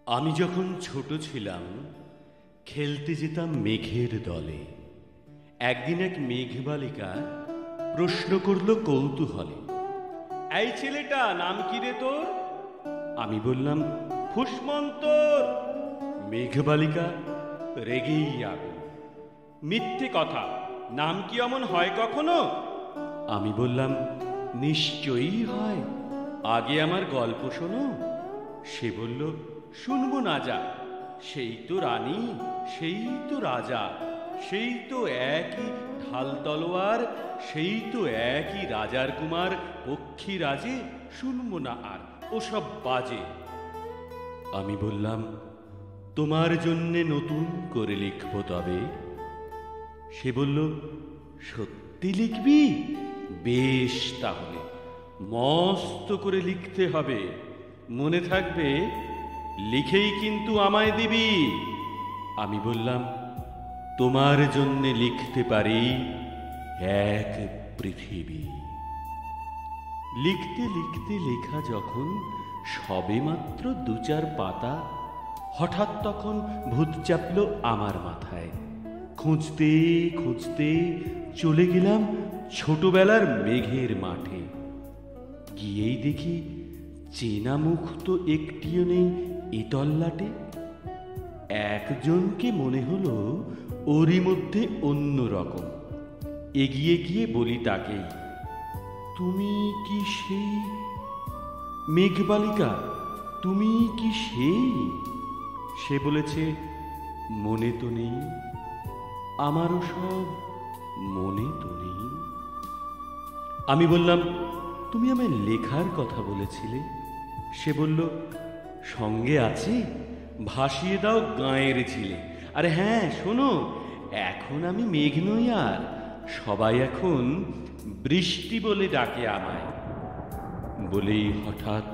আমি যখন ছোট ছিলাম খেলতে যেতাম মেঘের দলে। একদিন এক মেঘবালিকা প্রশ্ন করল কৌতূহলে, এই ছেলেটা নাম কি রে তোর? আমি বললাম ফুসমন্তর। মেঘবালিকা রেগেই আগুন, মিথ্যে কথা, নাম কি অমন হয় কখনো? আমি বললাম নিশ্চয়ই হয়, আগে আমার গল্প শোনো। সে বলল শুনবো না যা, সেই তো রানী, সেই তো রাজা, সেই তো একই ঢাল তলোয়ার, সেই তো একই রাজার কুমার পক্ষী রাজে, শুনবো না আর ওসব বাজে। আমি বললাম তোমার জন্যে নতুন করে লিখবো তবে। সে বলল সত্যি লিখবি? বেশ, তাহলে মস্ত করে লিখতে হবে, মনে থাকবে, লিখেই কিন্তু আমায় দিবি। আমি বললাম তোমার জন্যে লিখতে পারি এক পৃথিবী। লিখতে লিখতে লেখা যখন সবে মাত্র ২-৪ পাতা, হঠাৎ তখন ভূত চাপল আমার মাথায়। খুঁজতে খুঁজতে চলে গেলাম ছোটবেলার মেঘের মাঠে। গিয়েই দেখি চেনা মুখ তো একটিও নেই এ তল্লাটে। একজনকে মনে হলো ওরই মধ্যে অন্য রকম। এগিয়ে গিয়ে বলি তাকেই, তুমি কি সেই মেঘবালিকা? তুমি কি সেই? সে বলেছে মনে তো নেই, আমারও সব মনে তো নেই। আমি বললাম তুমি আমায় লেখার কথা বলেছিলে। সে বলল সঙ্গে আছে, ভাসিয়ে দাও গাঁয়ের ঝিলে। আরে হ্যাঁ শোনো, এখন আমি মেঘ নই আর, সবাই এখন বৃষ্টি বলে ডাকে আমায়। বলেই হঠাৎ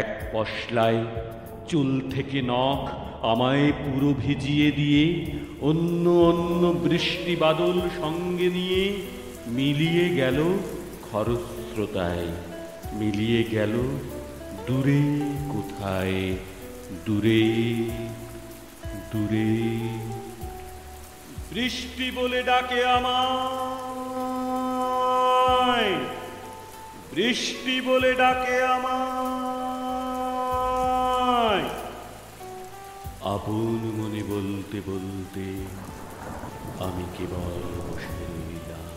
এক পশলায় চুল থেকে নখ আমায় পুরো ভিজিয়ে দিয়ে অন্য অন্য বৃষ্টি বাদল সঙ্গে নিয়ে মিলিয়ে গেল খরস্রোতায়, মিলিয়ে গেল দূরে কোথায়, দূরে দূরে। বৃষ্টি বলে ডাকে আমায়, বৃষ্টি বলে ডাকে আমায়। আপন মনে বলতে বলতে আমি কেবল বসে রইলাম,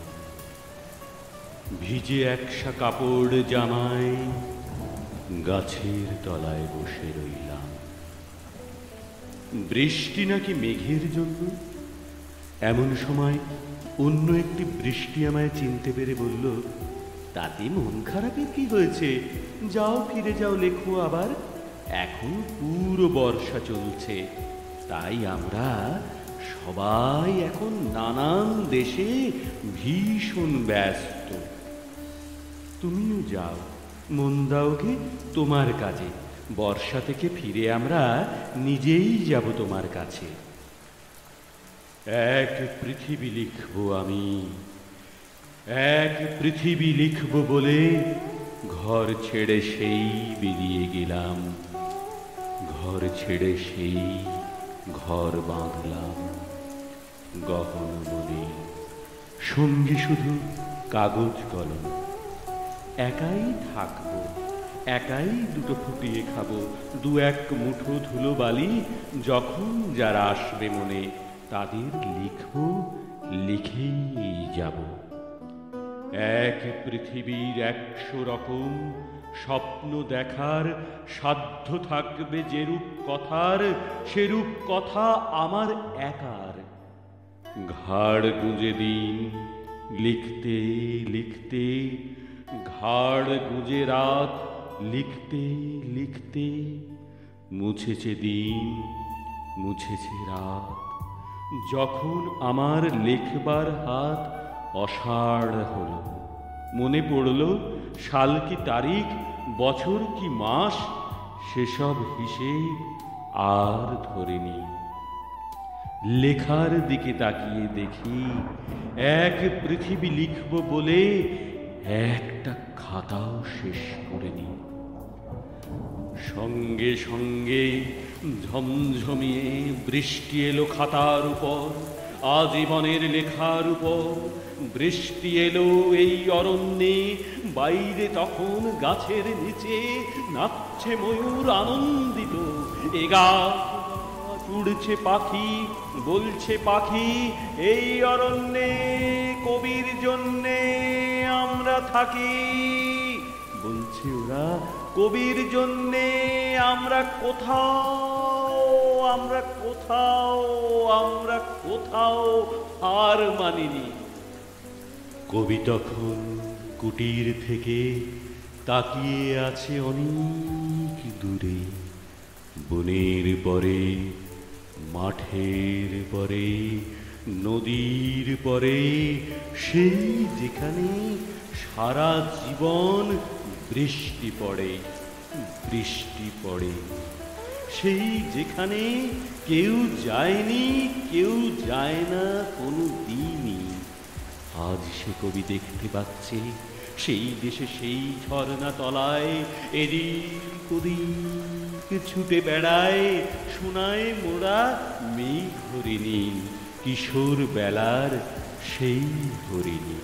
ভিজে একসা কাপড় জামায় গাছের তলায় বসে রইলাম। বৃষ্টি নাকি মেঘের জন্য? এমন সময় অন্য একটি বৃষ্টি আমায় চিনতে পেরে বলল, তাতে মন খারাপের কি হয়েছে, যাও ফিরে যাও লেখো আবার, এখন পুরো বর্ষা চলছে, তাই আমরা সবাই এখন নানান দেশে ভীষণ ব্যস্ত। তুমিও যাও, মন দাও গে তোমার কাজে, বর্ষা থেকে ফিরে আমরা নিজেই যাব তোমার কাছে। এক পৃথিবী লিখব আমি, এক পৃথিবী লিখব বলে ঘর ছেড়ে সেই বেরিয়ে গেলাম, ঘর ছেড়ে সেই ঘর বাঁধলাম গহন মনে, সঙ্গে শুধু কাগজ কলম। একাই থাকবো, একাই দুটো ফুটিয়ে খাবো, ২-১ মুঠো ধুলো বালি, যখন যারা আসবে মনে তাদের লিখব, লিখেই যাব। এক পৃথিবীর ১০০ রকম স্বপ্ন দেখার সাধ্য থাকবে যেরূপ কথার, সেরূপ কথা আমার একার। ঘাড় গুঁজে দিন লিখতে লিখতে, ঘাড় গুঁজে রাত লিখতে লিখতে, মুছেছে দিন মুছেছে রাত, যখন আমার লেখবার হাত অষাঢ় হলো। মনে পড়ল সাল কি তারিখ, বছর কি মাস, সেসব হিসেব আর ধরেনি। লেখার দিকে তাকিয়ে দেখি এক পৃথিবী লিখব বলে একটা খাতাও শেষ করিনি। সঙ্গে সঙ্গে ঝমঝমিয়ে বৃষ্টি এলো খাতার উপর, আজীবনের লেখার উপর। বৃষ্টি এলো এই অরণ্যে, বাইরে তখন গাছের নিচে নাচছে ময়ূর আনন্দিত। এ গাছ উড়ছে পাখি, বলছে পাখি, এই অরণ্যে কবির জন্যে আমরা থাকি। বলছে ওরা, কবির জন্যে আমরা কোথাও, আমরা কোথাও, আমরা কোথাও হার মানিনি। কবি তখন কুটির থেকে তাকিয়ে আছে অনেক দূরে, বনের পরে, মাঠের পরে, নদীর পরে, সেই যেখানে সারা জীবন বৃষ্টি পড়ে, বৃষ্টি পড়ে। সেই যেখানে কেউ যায়নি, কেউ যায় না কোনো দিনই। আজ সে কবি দেখতে পাচ্ছে সেই দেশে সেই ঝর্ণা তলায় এদিক ওদিক ছুটে বেড়ায় সোনায় মোড়া মেঘ হরিণী, কিশোর বেলার সেই হরিণী।